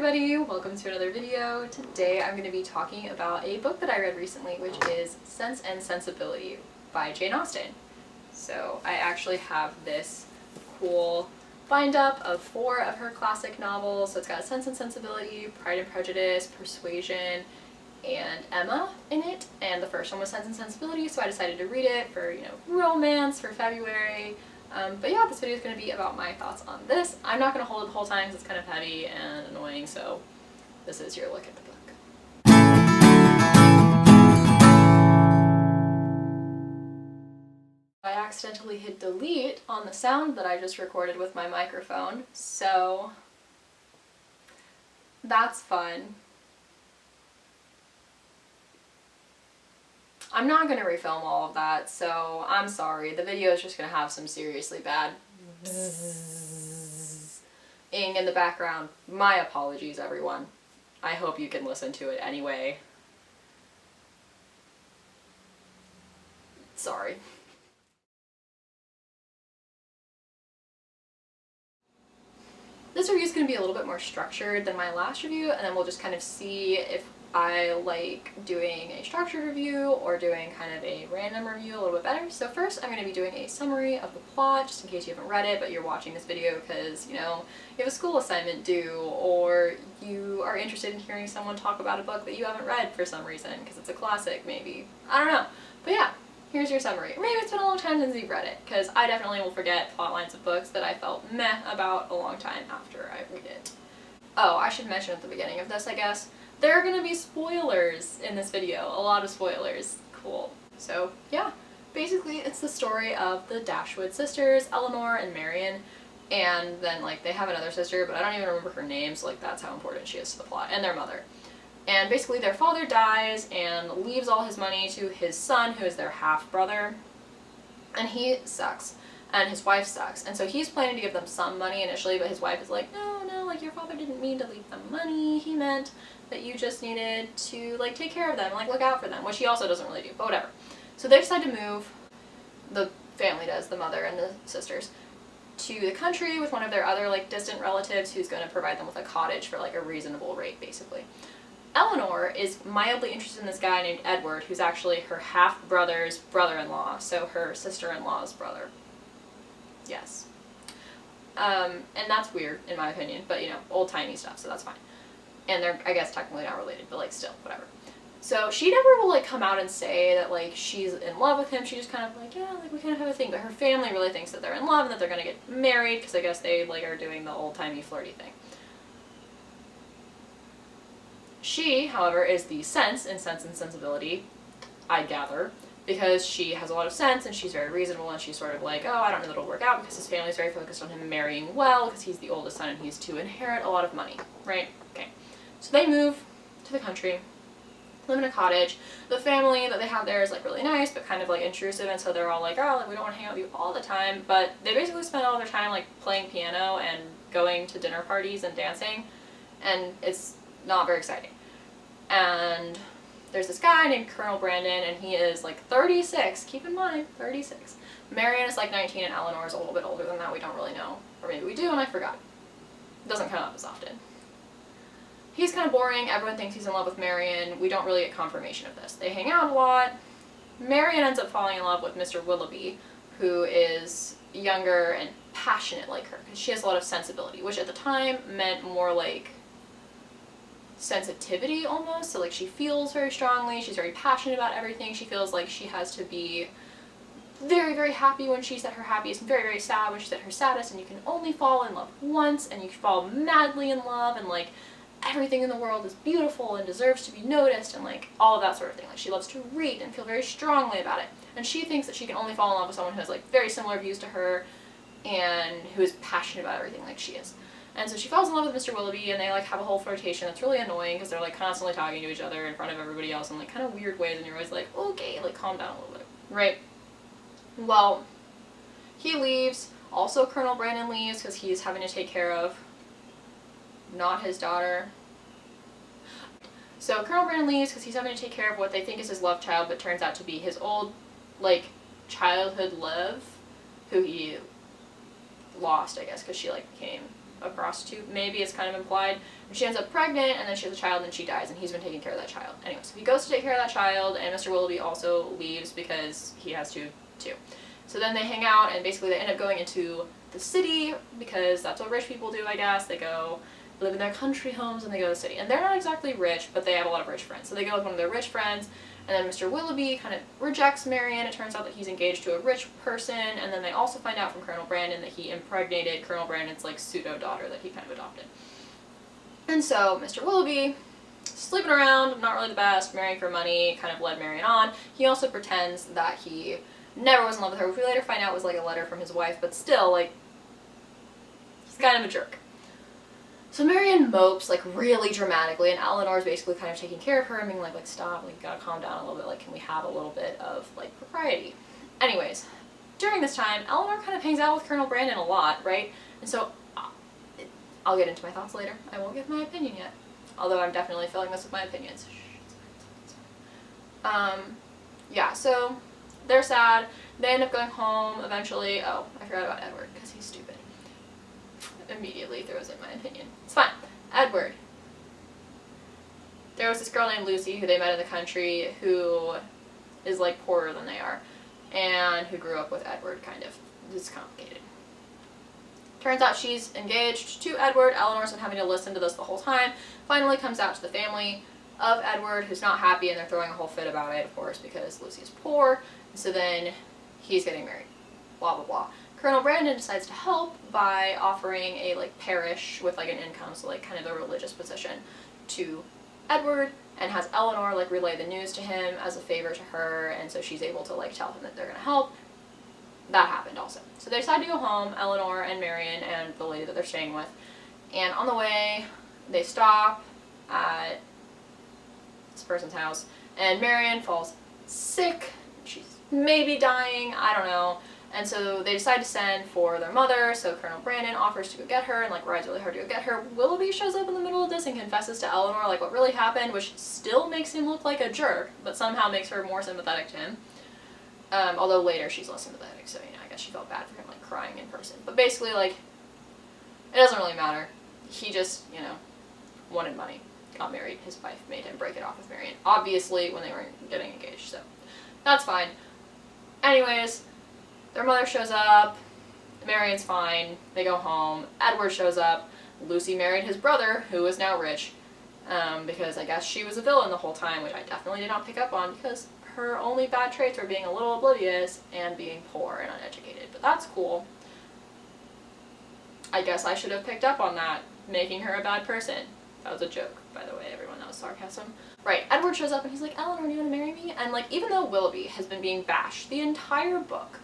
everybody, welcome to another video. Today I'm going to be talking about a book that I read recently, which is Sense and Sensibility by Jane Austen. So I actually have this cool bind up of 4 of her classic novels. So it's got Sense and Sensibility, Pride and Prejudice, Persuasion, and Emma in it. And the first one was Sense and Sensibility, so I decided to read it for, romance for February. But yeah, this video is going to be about my thoughts on this. I'm not going to hold it the whole time because it's kind of heavy and annoying, so this is your look at the book. I accidentally hit delete on the sound that I just recorded with my microphone, so that's fun. I'm not going to refilm all of that, so I'm sorry. The video is just going to have some seriously bad bzzing in the background. My apologies, everyone. I hope you can listen to it anyway. Sorry. This review is going to be a little bit more structured than my last review, and then we'll just kind of see if I like doing a structured review or doing kind of a random review a little bit better. So first I'm going to be doing a summary of the plot, just in case you haven't read it but you're watching this video because, you have a school assignment due, or you are interested in hearing someone talk about a book that you haven't read for some reason because it's a classic maybe. I don't know. But yeah, here's your summary. Or maybe it's been a long time since you've read it, because I definitely will forget plot lines of books that I felt meh about a long time after I read it. Oh, I should mention at the beginning of this, I guess, there are going to be spoilers in this video. A lot of spoilers. Cool. So, yeah. Basically, it's the story of the Dashwood sisters, Eleanor and Marian, and then, they have another sister, but I don't even remember her name, so, that's how important she is to the plot, and their mother. And basically, their father dies and leaves all his money to his son, who is their half-brother, and he sucks. And his wife sucks. And so he's planning to give them some money initially, but his wife is like, no, your father didn't mean to leave them money. He meant that you just needed to, take care of them, look out for them, which he also doesn't really do, but whatever. So they decide to move, the family does, the mother and the sisters, to the country with one of their other, distant relatives who's going to provide them with a cottage for, a reasonable rate, basically. Eleanor is mildly interested in this guy named Edward, who's actually her half-brother's brother-in-law, so her sister-in-law's brother. Yes. And that's weird, in my opinion, but, old-timey stuff, so that's fine. And they're, I guess, technically not related, but, still, whatever. So she never will, come out and say that, she's in love with him. She just kind of, yeah, we kind of have a thing. But her family really thinks that they're in love and that they're going to get married, because I guess they, are doing the old-timey flirty thing. She, however, is the sense in Sense and Sensibility, I gather, because she has a lot of sense and she's very reasonable, and she's sort of oh, I don't know that it'll work out because his family's very focused on him marrying well because he's the oldest son and he's to inherit a lot of money, right? Okay. So they move to the country, live in a cottage. The family that they have there is really nice but kind of intrusive, and so they're all oh, we don't want to hang out with you all the time, but they basically spend all their time playing piano and going to dinner parties and dancing, and it's not very exciting. And there's this guy named Colonel Brandon, and he is 36, keep in mind, 36. Marian is 19 and Eleanor is a little bit older than that, we don't really know. Or maybe we do and I forgot. It doesn't come up as often. He's kind of boring, everyone thinks he's in love with Marian, we don't really get confirmation of this. They hang out a lot. Marian ends up falling in love with Mr. Willoughby, who is younger and passionate like her, because she has a lot of sensibility, which at the time meant more sensitivity almost, so she feels very strongly, she's very passionate about everything, she feels she has to be very, very happy when she's at her happiest and very, very sad when she's at her saddest, and you can only fall in love once, and you fall madly in love, and everything in the world is beautiful and deserves to be noticed, and all of that sort of thing. She loves to read and feel very strongly about it, and she thinks that she can only fall in love with someone who has very similar views to her and who is passionate about everything like she is. And so she falls in love with Mr. Willoughby, and they have a whole flirtation that's really annoying because they're constantly talking to each other in front of everybody else in kind of weird ways, and you're always okay, calm down a little bit, right? Well, he leaves. Also, Colonel Brandon leaves because he's having to take care of not his daughter. So Colonel Brandon leaves because he's having to take care of what they think is his love child, but turns out to be his old childhood love, who he lost, I guess, because she became a prostitute, maybe it's kind of implied. And she ends up pregnant, and then she has a child, and she dies, and he's been taking care of that child. Anyway, so he goes to take care of that child, and Mr. Willoughby also leaves because he has to too. So then they hang out, and basically they end up going into the city, because that's what rich people do, I guess. They go live in their country homes, and they go to the city. And they're not exactly rich, but they have a lot of rich friends. So they go with one of their rich friends, and then Mr. Willoughby kind of rejects Marion. It turns out that he's engaged to a rich person, and then they also find out from Colonel Brandon that he impregnated Colonel Brandon's like pseudo-daughter that he kind of adopted. And so Mr. Willoughby, sleeping around, not really the best, marrying for money, kind of led Marion on. He also pretends that he never was in love with her, which we later find out was like a letter from his wife, but still, like, he's kind of a jerk. So Marion mopes, like, really dramatically, and Eleanor's basically kind of taking care of her and being like, stop, like, you gotta calm down a little bit, like, can we have a little bit of, like, propriety? Anyways, during this time, Eleanor kind of hangs out with Colonel Brandon a lot, right? And so, I'll get into my thoughts later. I won't give my opinion yet. Although I'm definitely filling this with my opinions. Yeah, so they're sad. They end up going home eventually. Oh, I forgot about Edward, because he's stupid. Immediately throws in my opinion. It's fine. Edward. There was this girl named Lucy who they met in the country who is like poorer than they are, and who grew up with Edward, kind of. It's complicated. Turns out she's engaged to Edward. Eleanor's been having to listen to this the whole time. Finally comes out to the family of Edward, who's not happy, and they're throwing a whole fit about it, of course, because Lucy's poor. So then he's getting married. Blah, blah, blah. Colonel Brandon decides to help by offering a like parish with like an income, so like kind of a religious position, to Edward, and has Eleanor like relay the news to him as a favor to her, and so she's able to like tell him that they're gonna help. That happened also. So they decide to go home, Eleanor and Marion and the lady that they're staying with, and on the way they stop at this person's house, and Marion falls sick. She's maybe dying, I don't know. And so they decide to send for their mother, so Colonel Brandon offers to go get her and like rides really hard to go get her. Willoughby shows up in the middle of this and confesses to Eleanor like what really happened, which still makes him look like a jerk, but somehow makes her more sympathetic to him. Although later she's less sympathetic, so you know, I guess she felt bad for him like crying in person. But basically, like, it doesn't really matter. He just, you know, wanted money. Got married. His wife made him break it off with Marion. Obviously, when they weren't getting engaged, so that's fine. Anyways, their mother shows up. Marion's fine. They go home. Edward shows up. Lucy married his brother, who is now rich, because I guess she was a villain the whole time, which I definitely did not pick up on, because her only bad traits were being a little oblivious and being poor and uneducated. But that's cool. I guess I should have picked up on that, making her a bad person. That was a joke, by the way, everyone. That was sarcasm. Right, Edward shows up and he's like, Eleanor, do you want to marry me? And like, even though Willoughby has been being bashed the entire book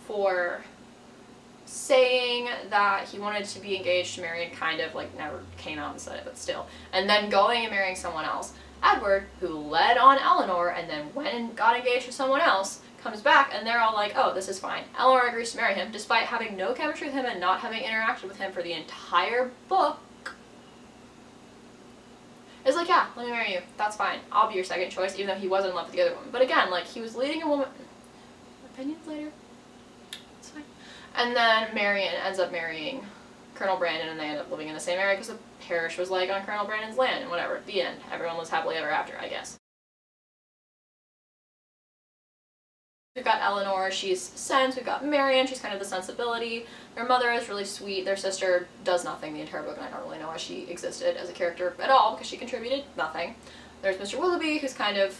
for saying that he wanted to be engaged to Marion, kind of like never came out and said it, but still, and then going and marrying someone else, Edward, who led on Eleanor and then went and got engaged to someone else, comes back and they're all like, oh, this is fine. Eleanor agrees to marry him despite having no chemistry with him and not having interacted with him for the entire book. It's like, yeah, let me marry you. That's fine. I'll be your second choice, even though he wasn't in love with the other woman. But again, like, he was leading a woman. Opinions later? It's fine. And then Marion ends up marrying Colonel Brandon, and they end up living in the same area because the parish was like on Colonel Brandon's land, and whatever. The end. Everyone lives happily ever after, I guess. We've got Eleanor, she's Sense. We've got Marion, she's kind of the Sensibility. Their mother is really sweet. Their sister does nothing the entire book, and I don't really know why she existed as a character at all, because she contributed nothing. There's Mr. Willoughby, who's kind of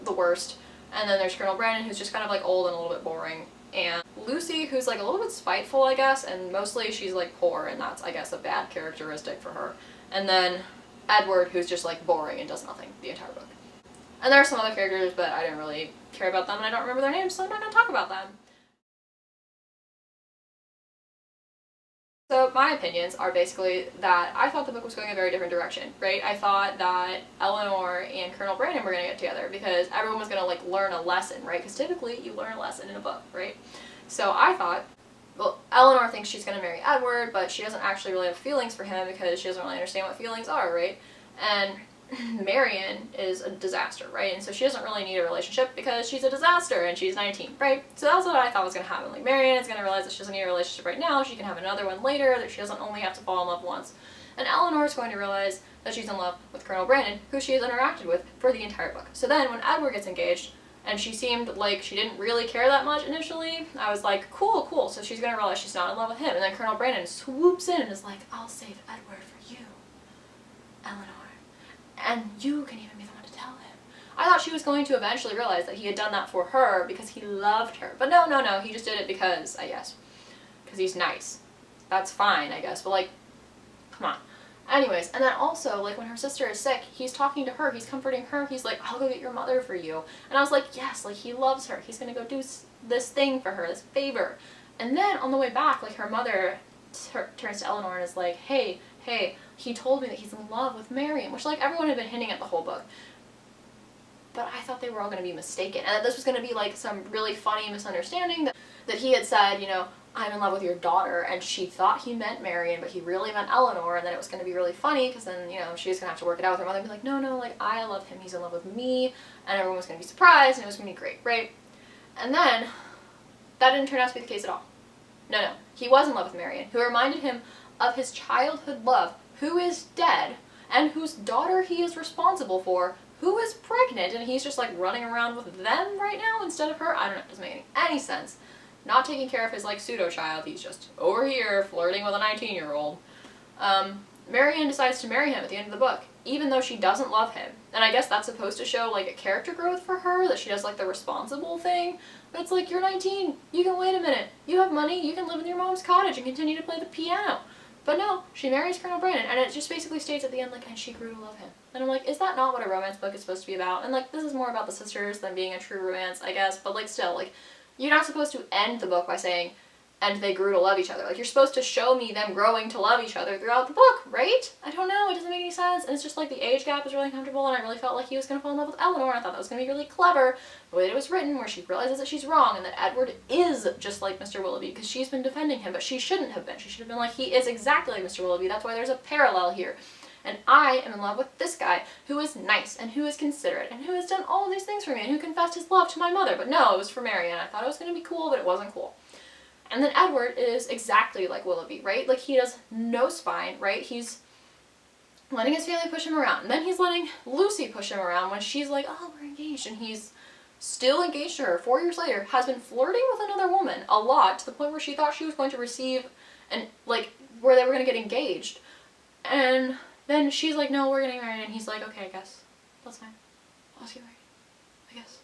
the worst. And then there's Colonel Brandon, who's just kind of like old and a little bit boring. And Lucy, who's like a little bit spiteful, I guess, and mostly she's like poor, and that's, I guess, a bad characteristic for her. And then Edward, who's just like boring and does nothing the entire book. And there are some other characters, but I didn't really care about them, and I don't remember their names, so I'm not going to talk about them. So my opinions are basically that I thought the book was going a very different direction, right? I thought that Eleanor and Colonel Brandon were going to get together because everyone was going to like learn a lesson, right? Because typically you learn a lesson in a book, right? So I thought, well, Eleanor thinks she's going to marry Edward, but she doesn't actually really have feelings for him because she doesn't really understand what feelings are, right? And Marion is a disaster, right? And so she doesn't really need a relationship because she's a disaster and she's 19, right? So that's what I thought was going to happen. Like, Marion is going to realize that she doesn't need a relationship right now, she can have another one later, that she doesn't only have to fall in love once. And Eleanor is going to realize that she's in love with Colonel Brandon, who she has interacted with for the entire book. So then when Edward gets engaged, and she seemed like she didn't really care that much initially, I was like, cool, cool, so she's going to realize she's not in love with him. And then Colonel Brandon swoops in and is like, I'll save Edward for you, Eleanor. And you can even be the one to tell him. I thought she was going to eventually realize that he had done that for her because he loved her. But no, he just did it because, I guess, because he's nice. That's fine, I guess, but like, come on. Anyways, and then also, like, when her sister is sick, he's talking to her, he's comforting her, he's like, I'll go get your mother for you. And I was like, yes, like, he loves her, he's gonna go do this thing for her, this favor. And then, on the way back, like, her mother turns to Eleanor and is like, hey, he told me that he's in love with Marion, which, like, everyone had been hinting at the whole book. But I thought they were all gonna be mistaken, and that this was gonna be, like, some really funny misunderstanding that he had said, you know, I'm in love with your daughter, and she thought he meant Marion, but he really meant Eleanor, and then it was going to be really funny, because then, you know, she was going to have to work it out with her mother and be like, no, like, I love him, he's in love with me, and everyone was going to be surprised, and it was going to be great, right? And then, that didn't turn out to be the case at all. No, he was in love with Marion, who reminded him of his childhood love, who is dead, and whose daughter he is responsible for, who is pregnant, and he's just, like, running around with them right now instead of her. I don't know, it doesn't make any sense. Not taking care of his, like, pseudo-child, he's just over here flirting with a 19-year-old. Marion decides to marry him at the end of the book, even though she doesn't love him. And I guess that's supposed to show, like, a character growth for her, that she does, like, the responsible thing. But it's like, you're 19, you can wait a minute, you have money, you can live in your mom's cottage and continue to play the piano. But no, she marries Colonel Brandon, and it just basically states at the end, like, and she grew to love him. And I'm like, is that not what a romance book is supposed to be about? And, like, this is more about the sisters than being a true romance, I guess, but, like, still, like, you're not supposed to end the book by saying, and they grew to love each other. Like, you're supposed to show me them growing to love each other throughout the book, right? I don't know, it doesn't make any sense, and it's just like the age gap is really uncomfortable, and I really felt like he was going to fall in love with Eleanor, and I thought that was going to be really clever, the way that it was written, where she realizes that she's wrong, and that Edward is just like Mr. Willoughby, because she's been defending him, but she shouldn't have been. She should have been like, he is exactly like Mr. Willoughby, that's why there's a parallel here. And I am in love with this guy who is nice and who is considerate and who has done all of these things for me and who confessed his love to my mother. But no, it was for Marion. I thought it was going to be cool, but it wasn't cool. And then Edward is exactly like Willoughby, right? Like, he does no spine, right? He's letting his family push him around. And then he's letting Lucy push him around when she's like, oh, we're engaged. And he's still engaged to her 4 years later, has been flirting with another woman a lot to the point where she thought she was going to receive, and like, where they were going to get engaged. And then she's like, no, we're getting married, and he's like, okay, I guess. That's fine. I'll get married. I guess.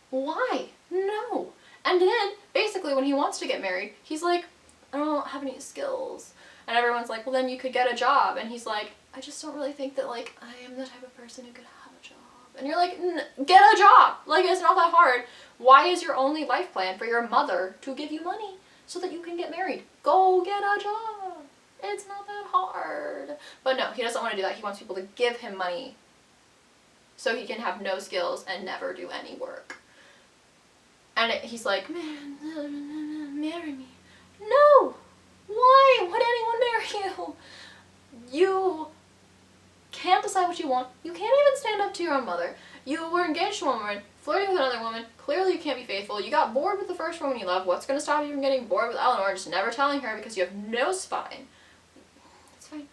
Why? No. And then, basically, when he wants to get married, he's like, I don't have any skills. And everyone's like, well, then you could get a job. And he's like, I just don't really think that, like, I am the type of person who could have a job. And you're like, get a job. Like, it's not that hard. Why is your only life plan for your mother to give you money so that you can get married? Go get a job. It's not that hard. But no, he doesn't want to do that. He wants people to give him money so he can have no skills and never do any work. And he's like, man, marry me. No! Why would anyone marry you? You can't decide what you want. You can't even stand up to your own mother. You were engaged to one woman, flirting with another woman. Clearly you can't be faithful. You got bored with the first woman you loved. What's going to stop you from getting bored with Eleanor? Just never telling her because you have no spine. It's fine.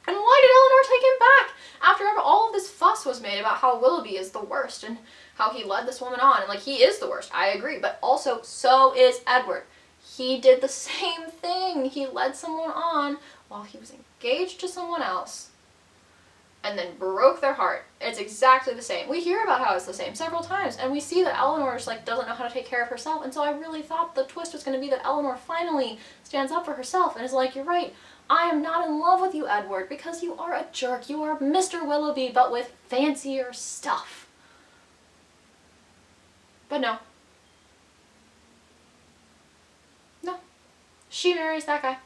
And why did Eleanor take him back? After all of this fuss was made about how Willoughby is the worst and how he led this woman on. And, like, he is the worst. I agree. But also, so is Edward. He did the same thing. He led someone on while he was engaged to someone else and then broke their heart. It's exactly the same. We hear about how it's the same several times, and we see that Eleanor just, like, doesn't know how to take care of herself, and so I really thought the twist was going to be that Eleanor finally stands up for herself and is like, you're right, I am not in love with you, Edward, because you are a jerk. You are Mr. Willoughby, but with fancier stuff. But no. No. She marries that guy.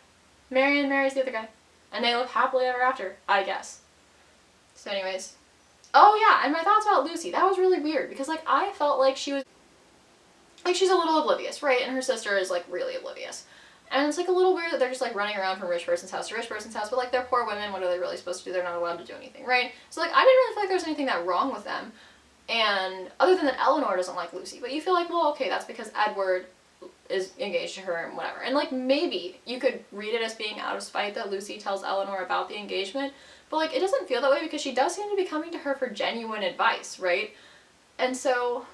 Marion marries the other guy. And they live happily ever after, I guess. So anyways. Oh yeah, and my thoughts about Lucy. That was really weird, because, like, I felt like she was, like, she's a little oblivious, right? And her sister is, like, really oblivious. And it's like a little weird that they're just like running around from rich person's house to rich person's house, but like they're poor women, what are they really supposed to do? They're not allowed to do anything, right? So like I didn't really feel like there was anything that wrong with them. And other than that Eleanor doesn't like Lucy, but you feel like, well, okay, that's because Edward is engaged to her and whatever. And like maybe you could read it as being out of spite that Lucy tells Eleanor about the engagement, but like it doesn't feel that way because she does seem to be coming to her for genuine advice, right? And so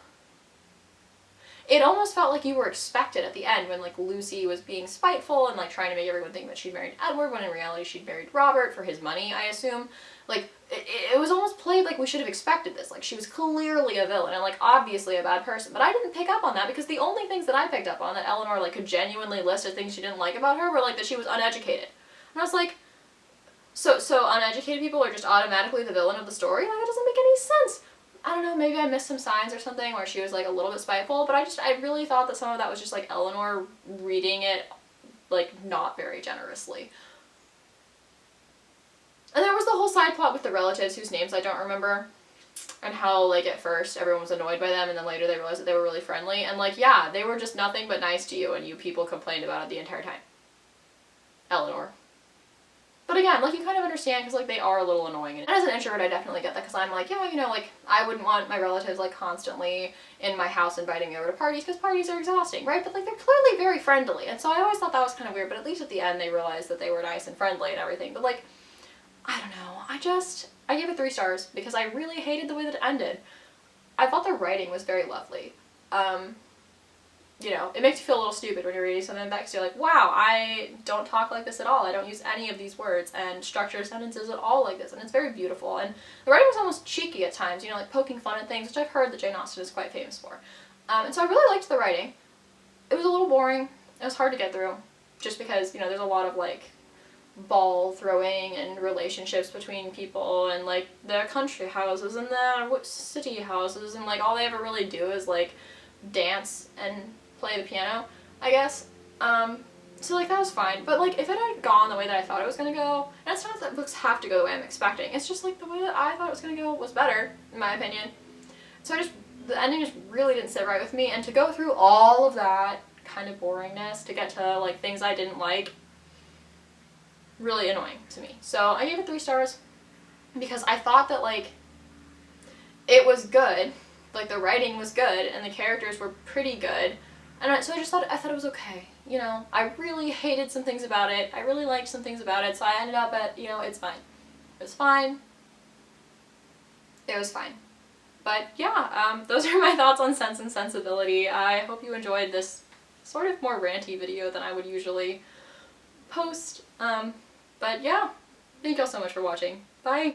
it almost felt like you were expected at the end when like Lucy was being spiteful and like trying to make everyone think that she'd married Edward when in reality she'd married Robert for his money, I assume. Like it was almost played like we should have expected this. Like she was clearly a villain and like obviously a bad person. But I didn't pick up on that because the only things that I picked up on that Eleanor like could genuinely list as things she didn't like about her were like that she was uneducated. And I was like, so uneducated people are just automatically the villain of the story? Like it doesn't make any sense. I don't know, maybe I missed some signs or something where she was like a little bit spiteful, but I really thought that some of that was just like Eleanor reading it like not very generously. And there was the whole side plot with the relatives whose names I don't remember, and how like at first everyone was annoyed by them and then later they realized that they were really friendly, and like yeah, they were just nothing but nice to you and you people complained about it the entire time. Eleanor. But again, like you kind of understand because like they are a little annoying. And as an introvert, I definitely get that because I'm like, yeah, you know, like I wouldn't want my relatives like constantly in my house inviting me over to parties because parties are exhausting, right? But like they're clearly very friendly. And so I always thought that was kind of weird, but at least at the end they realized that they were nice and friendly and everything. But like, I don't know. I gave it 3 stars because I really hated the way that it ended. I thought the writing was very lovely. You know, it makes you feel a little stupid when you're reading something like that because you're like, wow, I don't talk like this at all. I don't use any of these words and structure sentences at all like this. And it's very beautiful. And the writing was almost cheeky at times, you know, like poking fun at things, which I've heard that Jane Austen is quite famous for. And so I really liked the writing. It was a little boring. It was hard to get through just because, you know, there's a lot of like ball throwing and relationships between people and like the country houses and the city houses and like all they ever really do is like dance and play the piano, I guess. So like that was fine, but like if it had gone the way that I thought it was gonna go, and it's not that books have to go the way I'm expecting, it's just like the way that I thought it was gonna go was better, in my opinion. So the ending just really didn't sit right with me, and to go through all of that kind of boringness to get to like things I didn't like, really annoying to me. So I gave it 3 stars because I thought that like it was good, like the writing was good and the characters were pretty good. And so I thought it was okay, you know. I really hated some things about it. I really liked some things about it, so I ended up at, you know, it's fine. It was fine. It was fine. But yeah, those are my thoughts on Sense and Sensibility. I hope you enjoyed this sort of more ranty video than I would usually post. But yeah, thank y'all so much for watching. Bye!